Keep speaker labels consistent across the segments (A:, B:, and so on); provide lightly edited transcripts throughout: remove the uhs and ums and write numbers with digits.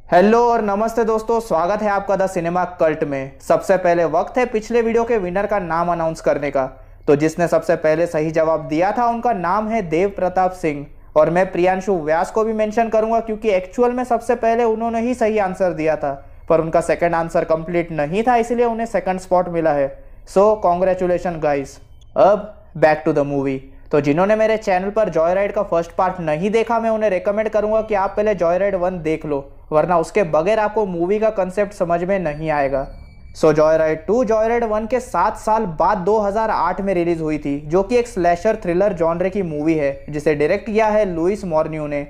A: Hello और नमस्ते दोस्तों, स्वागत है आपका द सिनेमा कल्ट में। सबसे पहले वक्त है पिछले वीडियो के विनर का नाम अनाउंस करने का। तो जिसने सबसे पहले सही जवाब दिया था उनका नाम है देव प्रताप सिंह। और मैं प्रियांशु व्यास को भी मेंशन करूंगा क्योंकि एक्चुअल में सबसे पहले उन्होंने ही सही आंसर दिया था, पर उनका सेकंड आंसर कंप्लीट नहीं था, इसलिए उन्हें सेकंड स्पॉट मिला है। So congratulation guys. अब बैक टू द मूवी। तो जिन्होंने मेरे चैनल पर जॉय राइड का फर्स्ट पार्ट नहीं देखा, मैं उन्हें रेकमेंड करूंगा कि आप पहले जॉय राइड 1 देख लो, वरना उसके बगैर आपको मूवी का कंसेप्ट समझ में नहीं आएगा। सो जॉय राइड 2 जॉय राइड 1 के 7 साल बाद 2008 में रिलीज हुई थी, जो कि एक स्लैशर थ्रिलर जॉनरे की मूवी है जिसे डायरेक्ट किया है लुइस मॉर्न्यू ने।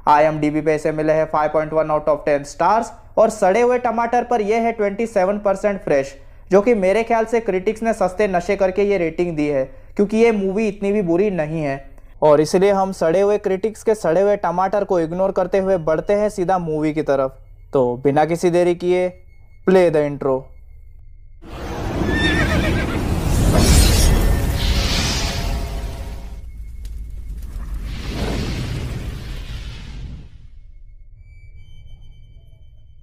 A: IMDb पे इसे मिले हैं 5.1 आउट ऑफ 10 स्टार्स और सड़े हुए टमाटर पर यह है 27% फ्रेश, जो कि मेरे ख्याल से क्रिटिक्स ने सस्ते नशे करके ये रेटिंग दी है, क्योंकि ये मूवी इतनी भी बुरी नहीं है। और इसलिए हम सड़े हुए क्रिटिक्स के सड़े हुए टमाटर को इग्नोर करते हुए बढ़ते हैं सीधा मूवी की तरफ। तो बिना किसी देरी किए प्ले द इंट्रो।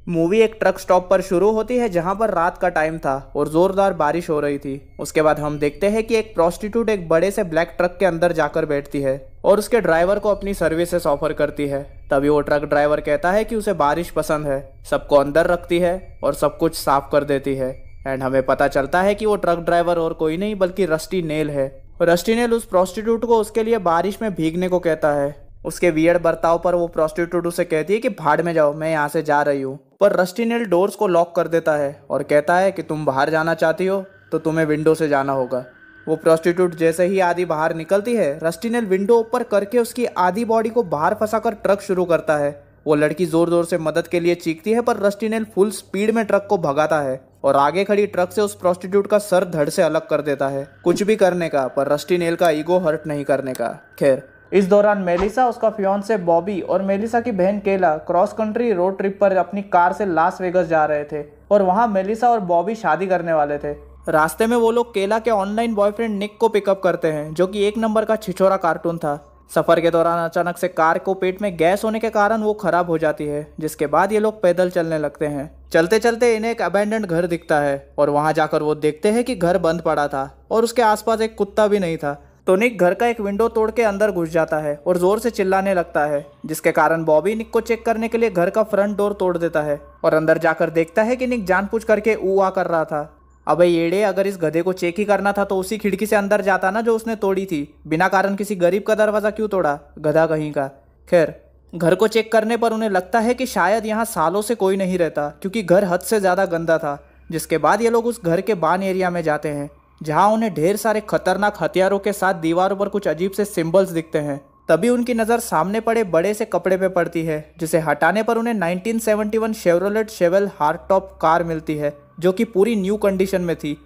A: मूवी एक ट्रक स्टॉप पर शुरू होती है जहां पर रात का टाइम था और जोरदार बारिश हो रही थी। उसके बाद हम देखते हैं कि एक प्रोस्टिट्यूट एक बड़े से ब्लैक ट्रक के अंदर जाकर बैठती है और उसके ड्राइवर को अपनी सर्विसेज ऑफर करती है। तभी वो ट्रक ड्राइवर कहता है कि उसे बारिश पसंद है, सबको अंदर रखती है और सब कुछ साफ कर देती है। एंड हमें पता चलता है कि वो ट्रक ड्राइवर और कोई नहीं बल्कि रस्टी नेल है। रस्टी नेल उस प्रोस्टिट्यूट को उसके लिए बारिश में भीगने को कहता है। उसके वियर्ड बर्ताव पर वो प्रोस्टिट्यूट उसे कहती है कि भाड़ में जाओ, मैं यहाँ से जा रही हूँ। पर रस्टी नेल डोर्स को लॉक कर देता है और कहता है कि तुम बाहर जाना चाहती हो तो तुम्हें विंडो से जाना होगा। वो प्रोस्टिट्यूट जैसे ही आधी बाहर निकलती है, रस्टी नेल विंडो ऊपर करके उसकी आधी बॉडी को बाहर फंसाकर ट्रक शुरू करता है। वो लड़की जोर जोर से मदद के लिए चीखती है, पर रस्टी नेल फुल स्पीड में ट्रक को भगाता है और आगे खड़ी ट्रक से उस प्रोस्टिट्यूट का सर धड़ से अलग कर देता है। कुछ भी करने का, पर रस्टी नेल का ईगो हर्ट नहीं करने का। खैर, इस दौरान मेलिसा, उसका फियांसे बॉबी और मेलिसा की बहन केला क्रॉस कंट्री रोड ट्रिप पर अपनी कार से लास वेगस जा रहे थे और वहां मेलिसा और बॉबी शादी करने वाले थे। रास्ते में वो लोग केला के ऑनलाइन बॉयफ्रेंड निक को पिकअप करते हैं, जो कि एक नंबर का छिछोरा कार्टून था। सफर के दौरान अचानक से कार को पेट में गैस होने के कारण वो खराब हो जाती है, जिसके बाद ये लोग पैदल चलने लगते हैं। चलते चलते इन्हें एक अबैंडन्ड घर दिखता है और वहां जाकर वो देखते हैं कि घर बंद पड़ा था और उसके आसपास एक कुत्ता भी नहीं था। तो निक घर का एक विंडो तोड़ के अंदर घुस जाता है और जोर से चिल्लाने लगता है, जिसके कारण बॉबी निक को चेक करने के लिए घर का फ्रंट डोर तोड़ देता है और अंदर जाकर देखता है कि निक जानबूझ करके ऊ आ कर रहा था। अबे येड़े, अगर इस गधे को चेक ही करना था तो उसी खिड़की से अंदर जाता ना जो उसने तोड़ी थी। बिना कारण किसी गरीब का दरवाजा क्यों तोड़ा, गधा कहीं का। खैर, घर को चेक करने पर उन्हें लगता है कि शायद यहाँ सालों से कोई नहीं रहता, क्योंकि घर हद से ज़्यादा गंदा था। जिसके बाद ये लोग उस घर के बान एरिया में जाते हैं, जहां उन्हें ढेर सारे खतरनाक हथियारों के साथ दीवारों पर कुछ अजीब से सिंबल्स दिखते हैं। तभी उनकी नज़र सामने पड़े बड़े से कपड़े पे पड़ती है, जिसे हटाने पर उन्हें 1971 शेवरोलेट शेवेल हार्डटॉप कार मिलती है, जो कि पूरी न्यू कंडीशन में थी।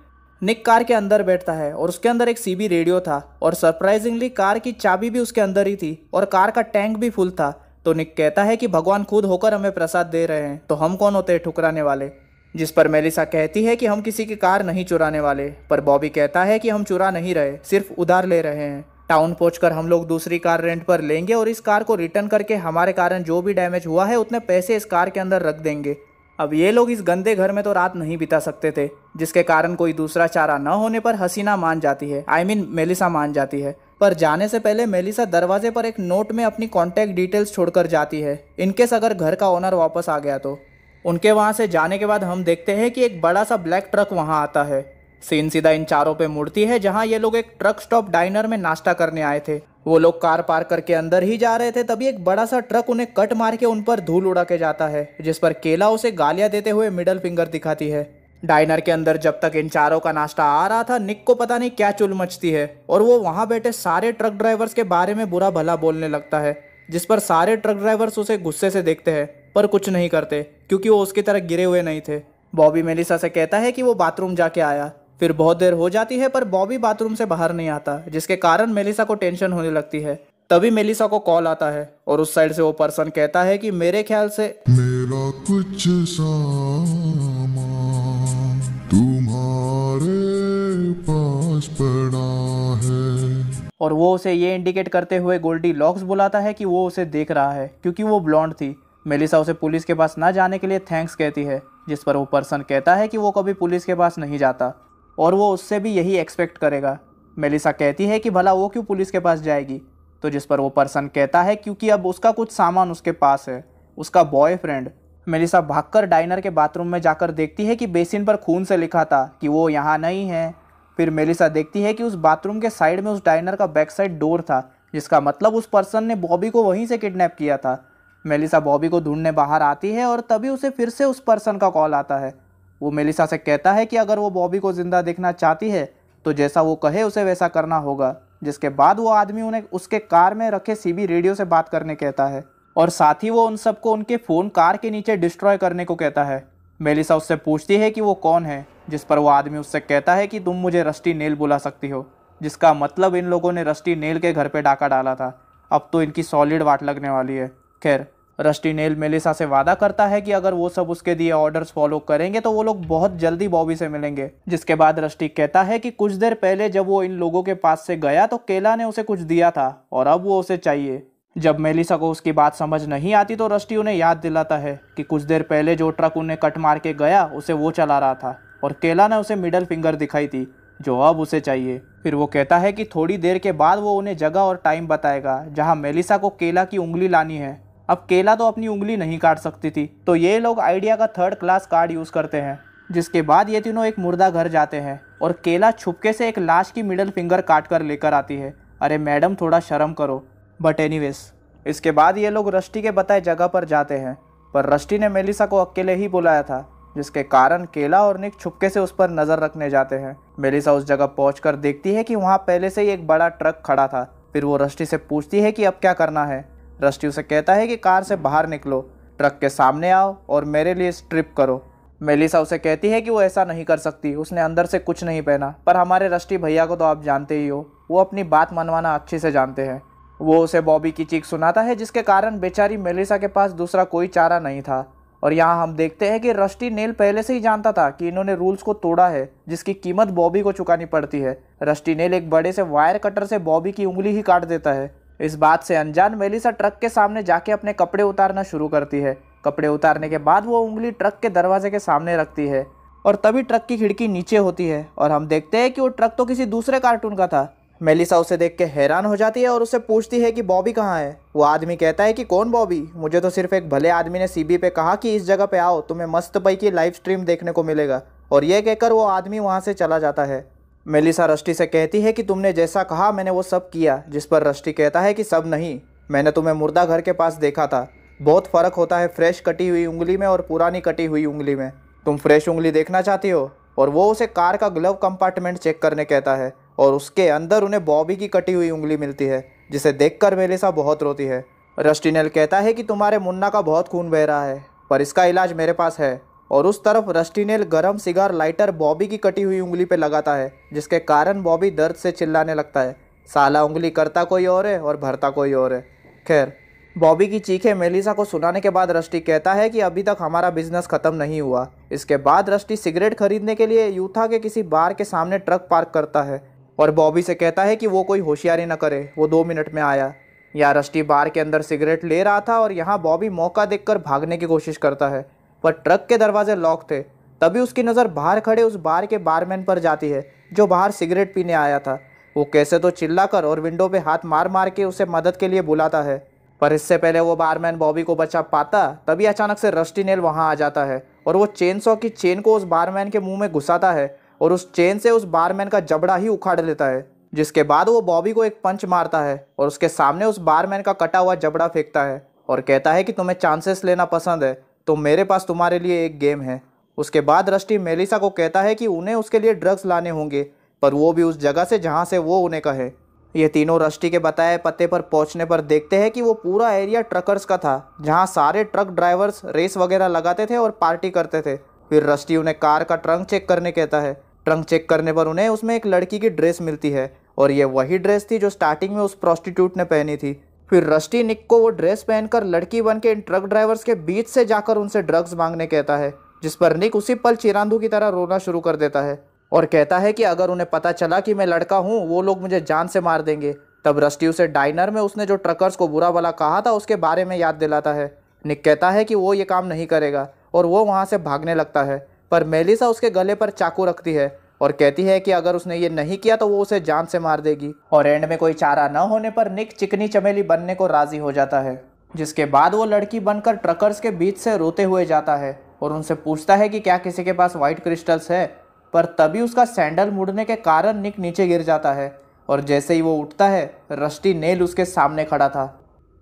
A: निक कार के अंदर बैठता है और उसके अंदर एक CB रेडियो था और सरप्राइजिंगली कार की चाबी भी उसके अंदर ही थी और कार का टैंक भी फुल था। तो निक कहता है कि भगवान खुद होकर हमें प्रसाद दे रहे हैं, तो हम कौन होते हैं ठुकराने वाले। जिस पर मेलिसा कहती है कि हम किसी की कार नहीं चुराने वाले, पर बॉबी कहता है कि हम चुरा नहीं रहे, सिर्फ उधार ले रहे हैं। टाउन पहुंचकर हम लोग दूसरी कार रेंट पर लेंगे और इस कार को रिटर्न करके हमारे कारण जो भी डैमेज हुआ है उतने पैसे इस कार के अंदर रख देंगे। अब ये लोग इस गंदे घर में तो रात नहीं बिता सकते थे, जिसके कारण कोई दूसरा चारा न होने पर हसीना मान जाती है, मेलिसा मान जाती है। पर जाने से पहले मेलिसा दरवाजे पर एक नोट में अपनी कॉन्टैक्ट डिटेल्स छोड़कर जाती है, इनकेस अगर घर का ओनर वापस आ गया तो। उनके वहां से जाने के बाद हम देखते हैं कि एक बड़ा सा ब्लैक ट्रक वहां आता है। सीन सीधा इन चारों पे मुड़ती है, जहां ये लोग एक ट्रक स्टॉप डाइनर में नाश्ता करने आए थे। वो लोग कार पार्क करके अंदर ही जा रहे थे, तभी एक बड़ा सा ट्रक उन्हें कट मार के उन पर धूल उड़ा के जाता है, जिस पर केला उसे गालियां देते हुए मिडल फिंगर दिखाती है। डाइनर के अंदर जब तक इन चारों का नाश्ता आ रहा था, निक को पता नहीं क्या चुल मचती है और वो वहां बैठे सारे ट्रक ड्राइवर्स के बारे में बुरा भला बोलने लगता है, जिस पर सारे ट्रक ड्राइवर्स उसे गुस्से से देखते हैं पर कुछ नहीं करते, क्योंकि वो उसकी तरह गिरे हुए नहीं थे। बॉबी मेलिसा से कहता है कि वो बाथरूम जाके आया। फिर बहुत देर हो जाती है पर बॉबी बाथरूम से बाहर नहीं आता, जिसके कारण मेलिसा को टेंशन होने लगती है। तभी मेलिसा को कॉल आता है और उस साइड से वो पर्सन कहता है कि मेरे ख्याल से
B: मेरा कुछ सामान तुम्हारे पास पड़ा है।
A: और वो उसे ये इंडिकेट करते हुए गोल्डी लॉक्स बुलाता है कि वो उसे देख रहा है, क्योंकि वो ब्लॉन्ड थी। मेलिसा उसे पुलिस के पास ना जाने के लिए थैंक्स कहती है, जिस पर वो पर्सन कहता है कि वो कभी पुलिस के पास नहीं जाता और वो उससे भी यही एक्सपेक्ट करेगा। मेलिसा कहती है कि भला वो क्यों पुलिस के पास जाएगी, तो जिस पर वो पर्सन कहता है क्योंकि अब उसका कुछ सामान उसके पास है, उसका बॉयफ्रेंड। मेलिसा भागकर डाइनर के बाथरूम में जाकर देखती है कि बेसिन पर खून से लिखा था कि वो यहाँ नहीं है। फिर मेलिसा देखती है कि उस बाथरूम के साइड में उस डाइनर का बैक साइड डोर था, जिसका मतलब उस पर्सन ने बॉबी को वहीं से किडनैप किया था। मेलिसा बॉबी को ढूंढने बाहर आती है और तभी उसे फिर से उस पर्सन का कॉल आता है। वो मेलिसा से कहता है कि अगर वो बॉबी को जिंदा देखना चाहती है तो जैसा वो कहे उसे वैसा करना होगा। जिसके बाद वो आदमी उन्हें उसके कार में रखे सीबी रेडियो से बात करने कहता है और साथ ही वो उन सबको उनके फ़ोन कार के नीचे डिस्ट्रॉय करने को कहता है। मेलिसा उससे पूछती है कि वो कौन है, जिस पर वो आदमी उससे कहता है कि तुम मुझे रस्टी नेल बुला सकती हो, जिसका मतलब इन लोगों ने रस्टी नेल के घर पे डाका डाला था। अब तो इनकी सॉलिड वाट लगने वाली है। खैर, रस्टी नेल मेलिसा से वादा करता है कि अगर वो सब उसके दिए ऑर्डर्स फॉलो करेंगे तो वो लोग बहुत जल्दी बॉबी से मिलेंगे। जिसके बाद रस्टी कहता है कि कुछ देर पहले जब वो इन लोगों के पास से गया तो केला ने उसे कुछ दिया था और अब वो उसे चाहिए। जब मेलिसा को उसकी बात समझ नहीं आती तो रस्टी उन्हें याद दिलाता है कि कुछ देर पहले जो ट्रक उन्हें कट मार के गया उसे वो चला रहा था और केला ने उसे मिडल फिंगर दिखाई थी जो अब उसे चाहिए। फिर वो कहता है कि थोड़ी देर के बाद वो उन्हें जगह और टाइम बताएगा जहाँ मेलिसा को केला की उंगली लानी है। अब केला तो अपनी उंगली नहीं काट सकती थी, तो ये लोग आइडिया का 3rd क्लास कार्ड यूज़ करते हैं। जिसके बाद ये तीनों एक मुर्दा घर जाते हैं और केला छुपके से एक लाश की मिडल फिंगर काट कर लेकर आती है। अरे मैडम, थोड़ा शर्म करो। बट एनीवेज, इसके बाद ये लोग रस्टी के बताए जगह पर जाते हैं, पर रस्टी ने मेलिसा को अकेले ही बुलाया था, जिसके कारण केला और निक छुपके से उस पर नज़र रखने जाते हैं। मेलिसा उस जगह पहुंचकर देखती है कि वहाँ पहले से ही एक बड़ा ट्रक खड़ा था। फिर वो रस्टी से पूछती है कि अब क्या करना है। रस्टी उसे कहता है कि कार से बाहर निकलो, ट्रक के सामने आओ और मेरे लिए स्ट्रिप करो। मेलिसा उसे कहती है कि वो ऐसा नहीं कर सकती, उसने अंदर से कुछ नहीं पहना। पर हमारे रस्टी भैया को तो आप जानते ही हो, वो अपनी बात मनवाना अच्छे से जानते हैं। वो उसे बॉबी की चीख सुनाता है, जिसके कारण बेचारी मेलिसा के पास दूसरा कोई चारा नहीं था। और यहाँ हम देखते हैं कि रस्टी नेल पहले से ही जानता था कि इन्होंने रूल्स को तोड़ा है, जिसकी कीमत बॉबी को चुकानी पड़ती है। रस्टी नेल एक बड़े से वायर कटर से बॉबी की उंगली ही काट देता है। इस बात से अनजान मेलिसा ट्रक के सामने जाके अपने कपड़े उतारना शुरू करती है। कपड़े उतारने के बाद वो उंगली ट्रक के दरवाजे के सामने रखती है और तभी ट्रक की खिड़की नीचे होती है और हम देखते हैं कि वो ट्रक तो किसी दूसरे कार्टून का था। मेलिसा उसे देख के हैरान हो जाती है और उससे पूछती है कि बॉबी कहाँ है। वो आदमी कहता है कि कौन बॉबी, मुझे तो सिर्फ एक भले आदमी ने सीबी पे कहा कि इस जगह पे आओ, तुम्हें मस्त पैकी लाइव स्ट्रीम देखने को मिलेगा। और यह कहकर वो आदमी वहाँ से चला जाता है। मेलिसा रस्टी से कहती है कि तुमने जैसा कहा मैंने वो सब किया, जिस पर रस्टी कहता है कि सब नहीं, मैंने तुम्हें मुर्दा घर के पास देखा था। बहुत फ़र्क होता है फ्रेश कटी हुई उंगली में और पुरानी कटी हुई उंगली में। तुम फ्रेश उंगली देखना चाहती हो। और वो उसे कार का ग्लव कंपार्टमेंट चेक करने कहता है और उसके अंदर उन्हें बॉबी की कटी हुई उंगली मिलती है, जिसे देखकर मेलिसा बहुत रोती है। रस्टी नेल कहता है कि तुम्हारे मुन्ना का बहुत खून बह रहा है, पर इसका इलाज मेरे पास है। और उस तरफ रस्टी नेल गरम सिगार लाइटर बॉबी की कटी हुई उंगली पे लगाता है, जिसके कारण बॉबी दर्द से चिल्लाने लगता है, साला उंगली करता कोई और है और भरता कोई और है। खैर, बॉबी की चीखें मेलिसा को सुनाने के बाद रस्टी कहता है कि अभी तक हमारा बिजनेस ख़त्म नहीं हुआ। इसके बाद रस्टी सिगरेट खरीदने के लिए यूथा के किसी बार के सामने ट्रक पार्क करता है और बॉबी से कहता है कि वो कोई होशियारी न करे, वो 2 मिनट में आया। यहाँ रस्टी बार के अंदर सिगरेट ले रहा था और यहाँ बॉबी मौका देखकर भागने की कोशिश करता है, पर ट्रक के दरवाजे लॉक थे। तभी उसकी नज़र बाहर खड़े उस बार के बारमैन पर जाती है, जो बाहर सिगरेट पीने आया था। वो कैसे तो चिल्लाकर और विंडो पे हाथ मार मार के उसे मदद के लिए बुलाता है, पर इससे पहले वो बारमैन बॉबी को बचा पाता तभी अचानक से रस्टी नेल वहाँ आ जाता है और वो चेनसॉ की चेन को उस बारमैन के मुंह में घुसाता है और उस चेन से उस बारमैन का जबड़ा ही उखाड़ लेता है। जिसके बाद वो बॉबी को एक पंच मारता है और उसके सामने उस बारमैन का कटा हुआ जबड़ा फेंकता है और कहता है कि तुम्हें चांसेस लेना पसंद है तो मेरे पास तुम्हारे लिए एक गेम है। उसके बाद रस्टी मेलिसा को कहता है कि उन्हें उसके लिए ड्रग्स लाने होंगे, पर वो भी उस जगह से जहाँ से वो उन्हें कहे। ये तीनों रस्टी के बताए पते पर पहुंचने पर देखते हैं कि वो पूरा एरिया ट्रकर्स का था, जहां सारे ट्रक ड्राइवर्स रेस वगैरह लगाते थे और पार्टी करते थे। फिर रस्टी उन्हें कार का ट्रंक चेक करने कहता है। ट्रंक चेक करने पर उन्हें उसमें एक लड़की की ड्रेस मिलती है और ये वही ड्रेस थी जो स्टार्टिंग में उस प्रोस्टिट्यूट ने पहनी थी। फिर रस्टी निक को वो ड्रेस पहनकर लड़की बन के इन ट्रक ड्राइवर्स के बीच से जाकर उनसे ड्रग्स मांगने कहता है, जिस पर निक उसी पल चिरांदू की तरह रोना शुरू कर देता है और कहता है कि अगर उन्हें पता चला कि मैं लड़का हूँ वो लोग मुझे जान से मार देंगे। तब रस्टी उसे डाइनर में उसने जो ट्रकर्स को बुरा भला कहा था उसके बारे में याद दिलाता है निक कहता है कि वो ये काम नहीं करेगा और वो वहाँ से भागने लगता है, पर मेलिसा उसके गले पर चाकू रखती है और कहती है कि अगर उसने ये नहीं किया तो वो उसे जान से मार देगी। और एंड में कोई चारा न होने पर निक चिकनी चमेली बनने को राजी हो जाता है, जिसके बाद वो लड़की बनकर ट्रकर्स के बीच से रोते हुए जाता है और उनसे पूछता है कि क्या किसी के पास व्हाइट क्रिस्टल्स है। पर तभी उसका सैंडल मुड़ने के कारण निक नीचे गिर जाता है और जैसे ही वो उठता है रस्टी नेल उसके सामने खड़ा था।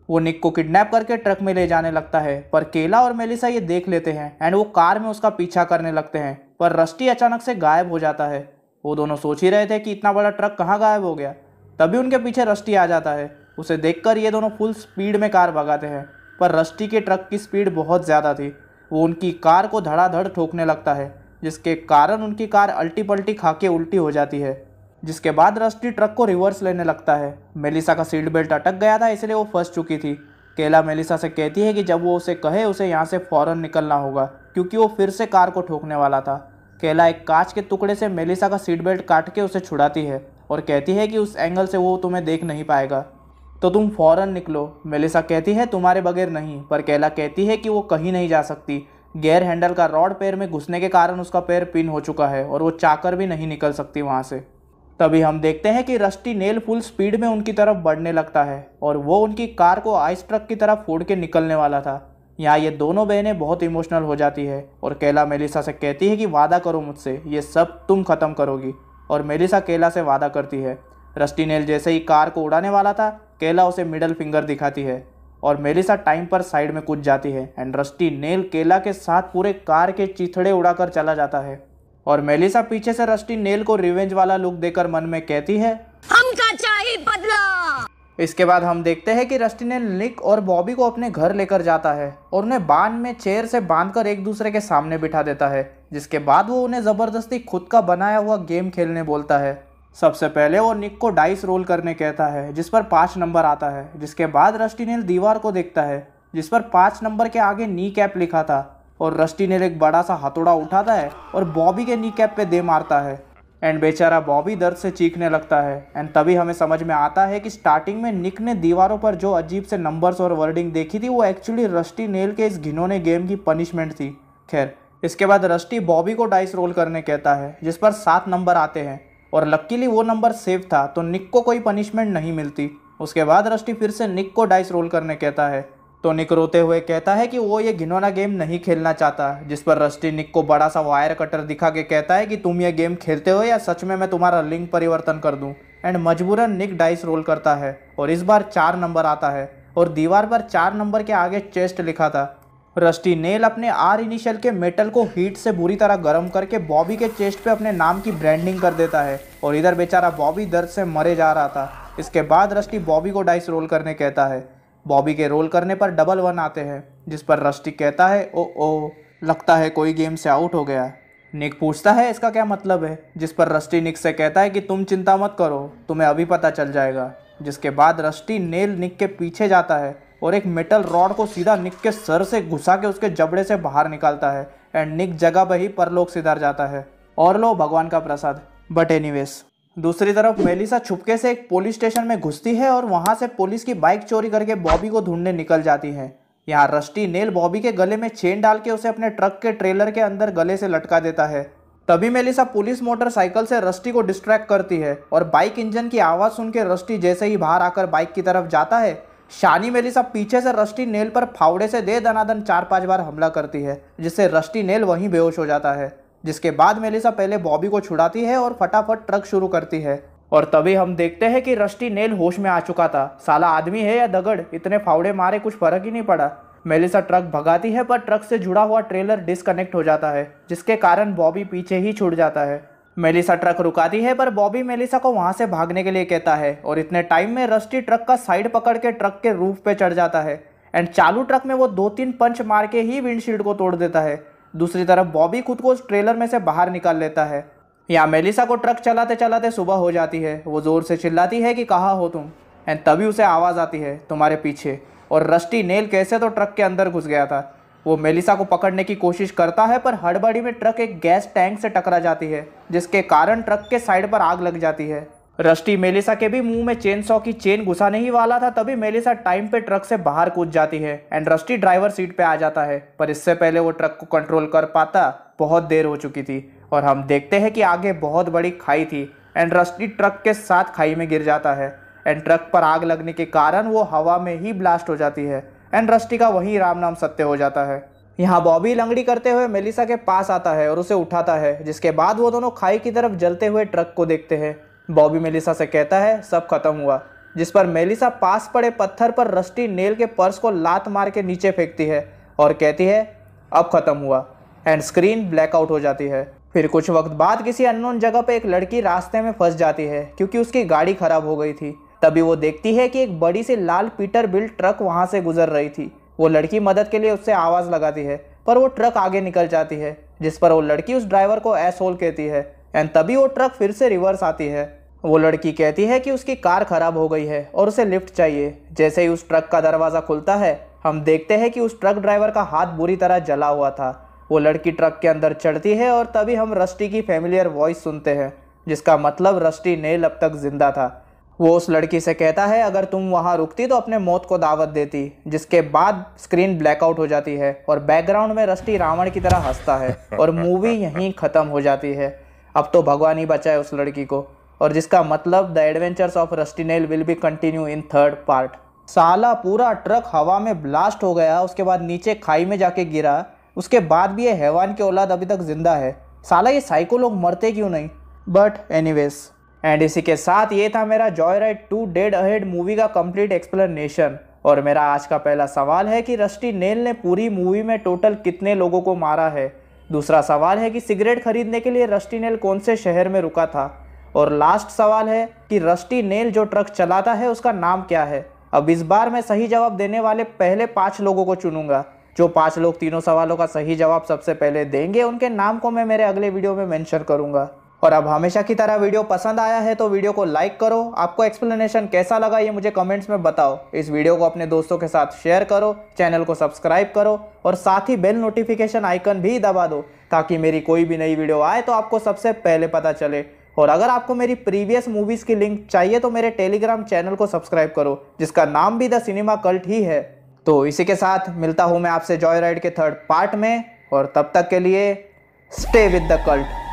A: वो निक को किडनैप करके ट्रक में ले जाने लगता है, पर केला और मेलिसा ये देख लेते हैं एंड वो कार में उसका पीछा करने लगते हैं, पर रस्टी अचानक से गायब हो जाता है। वो दोनों सोच ही रहे थे कि इतना बड़ा ट्रक कहाँ गायब हो गया। तभी उनके पीछे रस्टी आ जाता है। उसे देखकर ये दोनों फुल स्पीड में कार भगाते हैं, पर रस्टी के ट्रक की स्पीड बहुत ज़्यादा थी। वो उनकी कार को धड़ाधड़ ठोकने लगता है, जिसके कारण उनकी कार अल्टी पल्टी खा के उल्टी हो जाती है, जिसके बाद रस्टी ट्रक को रिवर्स लेने लगता है। मेलिसा का सीट बेल्ट अटक गया था, इसलिए वो फंस चुकी थी। केला मेलिसा से कहती है कि जब वो उसे कहे उसे यहाँ से फ़ौरन निकलना होगा, क्योंकि वो फिर से कार को ठोकने वाला था। केला एक कांच के टुकड़े से मेलिसा का सीट बेल्ट काट के उसे छुड़ाती है और कहती है कि उस एंगल से वो तुम्हें देख नहीं पाएगा, तो तुम फ़ौरन निकलो। मेलिसा कहती है तुम्हारे बगैर नहीं, पर केला कहती है कि वो कहीं नहीं जा सकती। गेयर हैंडल का रॉड पैर में घुसने के कारण उसका पैर पिन हो चुका है और वो चाहकर भी नहीं निकल सकती वहाँ से। तभी हम देखते हैं कि रस्टी नेल फुल स्पीड में उनकी तरफ बढ़ने लगता है और वो उनकी कार को आइस ट्रक की तरफ फोड़ के निकलने वाला था। यहाँ ये दोनों बहनें बहुत इमोशनल हो जाती है और केला मेलिसा से कहती है कि वादा करो मुझसे, ये सब तुम ख़त्म करोगी। और मेलिसा केला से वादा करती है। रस्टी नेल जैसे ही कार को उड़ाने वाला था, केला उसे मिडल फिंगर दिखाती है और मेलिसा टाइम पर साइड में कूद जाती है एंड रस्टी नेल केला के साथ पूरे कार के चिथड़े उड़ाकर चला जाता है। और मेलिसा पीछे से रस्टी नेल को रिवेंज वाला लुक देकर मन में कहती है
C: हमका चाहिए बदला।
A: इसके बाद हम देखते हैं कि रस्टी नेल निक और बॉबी को अपने घर लेकर जाता है और उन्हें बांध में चेयर से बांधकर एक दूसरे के सामने बिठा देता है, जिसके बाद वो उन्हें ज़बरदस्ती खुद का बनाया हुआ गेम खेलने बोलता है। सबसे पहले वो निक को डाइस रोल करने कहता है, जिस पर 5 नंबर आता है। जिसके बाद रस्टी नेल दीवार को देखता है जिस पर 5 नंबर के आगे नी कैप लिखा था और रस्टी नेल एक बड़ा सा हथौड़ा उठाता है और बॉबी के नी कैप पे दे मारता है एंड बेचारा बॉबी दर्द से चीखने लगता है। एंड तभी हमें समझ में आता है कि स्टार्टिंग में निक ने दीवारों पर जो अजीब से नंबर्स और वर्डिंग देखी थी वो एक्चुअली रस्टी नेल के इस घिनौने गेम की पनिशमेंट थी। खैर, इसके बाद रस्टी बॉबी को डाइस रोल करने कहता है, जिस पर 7 नंबर आते हैं और लकीली वो नंबर सेफ था, तो निक को कोई पनिशमेंट नहीं मिलती। उसके बाद रस्टी फिर से निक को डाइस रोल करने कहता है, तो निक रोते हुए कहता है कि वो ये घिनौना गेम नहीं खेलना चाहता, जिस पर रस्टी निक को बड़ा सा वायर कटर दिखा के कहता है कि तुम ये गेम खेलते हो या सच में मैं तुम्हारा लिंग परिवर्तन कर दूं। एंड मजबूरन निक डाइस रोल करता है और इस बार 4 नंबर आता है और दीवार पर 4 नंबर के आगे चेस्ट लिखा था। रस्टी नेल अपने आर इनिशियल के मेटल को हीट से बुरी तरह गर्म करके बॉबी के चेस्ट पे अपने नाम की ब्रांडिंग कर देता है और इधर बेचारा बॉबी दर्द से मरे जा रहा था। इसके बाद रस्टी बॉबी को डाइस रोल करने कहता है। बॉबी के रोल करने पर डबल 1 आते हैं, जिस पर रस्टी कहता है ओ लगता है कोई गेम से आउट हो गया। निक पूछता है इसका क्या मतलब है, जिस पर रस्टी निक से कहता है कि तुम चिंता मत करो, तुम्हें अभी पता चल जाएगा। जिसके बाद रस्टी नेल निक के पीछे जाता है और एक मेटल रॉड को सीधा निक के सर से घुसा के उसके जबड़े से बाहर निकालता है एंड निक जगह पर ही परलोक सिधार जाता है और लो भगवान का प्रसाद। बट एनीवेज, दूसरी तरफ मेलिसा छुपके से एक पुलिस स्टेशन में घुसती है और वहां से पुलिस की बाइक चोरी करके बॉबी को ढूंढने निकल जाती है। यहाँ रस्टी नेल बॉबी के गले में चेन डाल के उसे अपने ट्रक के ट्रेलर के अंदर गले से लटका देता है। तभी मेलिसा पुलिस मोटरसाइकिल से रस्टी को डिस्ट्रैक्ट करती है और बाइक इंजन की आवाज़ सुन के रस्टी जैसे ही बाहर आकर बाइक की तरफ जाता है, शानी मेलिसा पीछे से रस्टी नेल पर फावड़े से दे दनादन 4-5 बार हमला करती है, जिससे रस्टी नेल वहीं बेहोश हो जाता है। जिसके बाद मेलिसा पहले बॉबी को छुड़ाती है और फटाफट ट्रक शुरू करती है और तभी हम देखते हैं कि रस्टी नेल होश में आ चुका था। साला आदमी है या दगड़, इतने फावड़े मारे कुछ फर्क ही नहीं पड़ा। मेलिसा ट्रक भगाती है पर ट्रक से जुड़ा हुआ ट्रेलर डिस्कनेक्ट हो जाता है, जिसके कारण बॉबी पीछे ही छूट जाता है। मेलिसा ट्रक रुकाती है पर बॉबी मेलिसा को वहां से भागने के लिए कहता है और इतने टाइम में रस्टी ट्रक का साइड पकड़ के ट्रक के रूफ पे चढ़ जाता है एंड चालू ट्रक में वो 2-3 पंच मार के ही विंडशील्ड को तोड़ देता है। दूसरी तरफ बॉबी खुद को उस ट्रेलर में से बाहर निकाल लेता है। यहाँ मेलिसा को ट्रक चलाते चलाते सुबह हो जाती है। वो ज़ोर से चिल्लाती है कि कहाँ हो तुम, एंड तभी उसे आवाज़ आती है तुम्हारे पीछे। और रस्टी नेल कैसे तो ट्रक के अंदर घुस गया था। वो मेलिसा को पकड़ने की कोशिश करता है पर हड़बड़ी में ट्रक एक गैस टैंक से टकरा जाती है, जिसके कारण ट्रक के साइड पर आग लग जाती है। रस्टी मेलिसा के भी मुंह में चेन सॉ की चेन घुसाने ही वाला था, तभी मेलिसा टाइम पे ट्रक से बाहर कूद जाती है एंड रस्टी ड्राइवर सीट पे आ जाता है। पर इससे पहले वो ट्रक को कंट्रोल कर पाता बहुत देर हो चुकी थी और हम देखते हैं कि आगे बहुत बड़ी खाई थी एंड रस्टी ट्रक के साथ खाई में गिर जाता है एंड ट्रक पर आग लगने के कारण वो हवा में ही ब्लास्ट हो जाती है एंड रस्टी का वही राम नाम सत्य हो जाता है। यहाँ बॉबी लंगड़ी करते हुए मेलिसा के पास आता है और उसे उठाता है, जिसके बाद वो दोनों खाई की तरफ जलते हुए ट्रक को देखते हैं। बॉबी मेलिसा से कहता है सब खत्म हुआ, जिस पर मेलिसा पास पड़े पत्थर पर रस्टी नेल के पर्स को लात मार के नीचे फेंकती है और कहती है अब खत्म हुआ एंड स्क्रीन ब्लैकआउट हो जाती है। फिर कुछ वक्त बाद किसी अननोन जगह पे एक लड़की रास्ते में फंस जाती है क्योंकि उसकी गाड़ी खराब हो गई थी। तभी वो देखती है कि एक बड़ी सी लाल पीटर बिल्ट ट्रक वहां से गुजर रही थी। वो लड़की मदद के लिए उससे आवाज़ लगाती है पर वो ट्रक आगे निकल जाती है, जिस पर वो लड़की उस ड्राइवर को एसहोल कहती है एंड तभी वो ट्रक फिर से रिवर्स आती है। वो लड़की कहती है कि उसकी कार खराब हो गई है और उसे लिफ्ट चाहिए। जैसे ही उस ट्रक का दरवाज़ा खुलता है हम देखते हैं कि उस ट्रक ड्राइवर का हाथ बुरी तरह जला हुआ था। वो लड़की ट्रक के अंदर चढ़ती है और तभी हम रस्टी की फैमिलियर वॉइस सुनते हैं, जिसका मतलब रस्टी नेल अब तक जिंदा था। वो उस लड़की से कहता है अगर तुम वहाँ रुकती तो अपने मौत को दावत देती, जिसके बाद स्क्रीन ब्लैकआउट हो जाती है और बैकग्राउंड में रस्टी रावण की तरह हंसता है और मूवी यहीं ख़त्म हो जाती है। अब तो भगवान ही बचाए उस लड़की को, और जिसका मतलब the adventures of rusty nail will be continue in 3rd part. साला पूरा ट्रक हवा में ब्लास्ट हो गया, उसके बाद नीचे खाई में जाके गिरा, उसके बाद भी ये हैवान की औलाद अभी तक जिंदा है। साला ये साइको लोग मरते क्यों नहीं। बट एनीवेज, एंड इसी के साथ ये था मेरा Joy ride 2 dead ahead movie का कंप्लीट एक्सप्लेनेशन। और मेरा आज का पहला सवाल है कि रस्टी नेल ने पूरी मूवी में टोटल कितने लोगों को मारा है। दूसरा सवाल है कि सिगरेट खरीदने के लिए रस्टी नेल कौन से शहर में रुका था। और लास्ट सवाल है कि रस्टी नेल जो ट्रक चलाता है उसका नाम क्या है। अब इस बार मैं सही जवाब देने वाले पहले 5 लोगों को चुनूंगा। जो 5 लोग तीनों सवालों का सही जवाब सबसे पहले देंगे उनके नाम को मैं मेरे अगले वीडियो में मेंशन करूंगा। और अब हमेशा की तरह वीडियो पसंद आया है तो वीडियो को लाइक करो। आपको एक्सप्लेनेशन कैसा लगा ये मुझे कमेंट्स में बताओ। इस वीडियो को अपने दोस्तों के साथ शेयर करो, चैनल को सब्सक्राइब करो और साथ ही बेल नोटिफिकेशन आइकन भी दबा दो ताकि मेरी कोई भी नई वीडियो आए तो आपको सबसे पहले पता चले। और अगर आपको मेरी प्रीवियस मूवीज़ की लिंक चाहिए तो मेरे टेलीग्राम चैनल को सब्सक्राइब करो, जिसका नाम भी द सिनेमा कल्ट ही है। तो इसी के साथ मिलता हूँ मैं आपसे जॉय राइड के 3rd पार्ट में, और तब तक के लिए स्टे विद द कल्ट।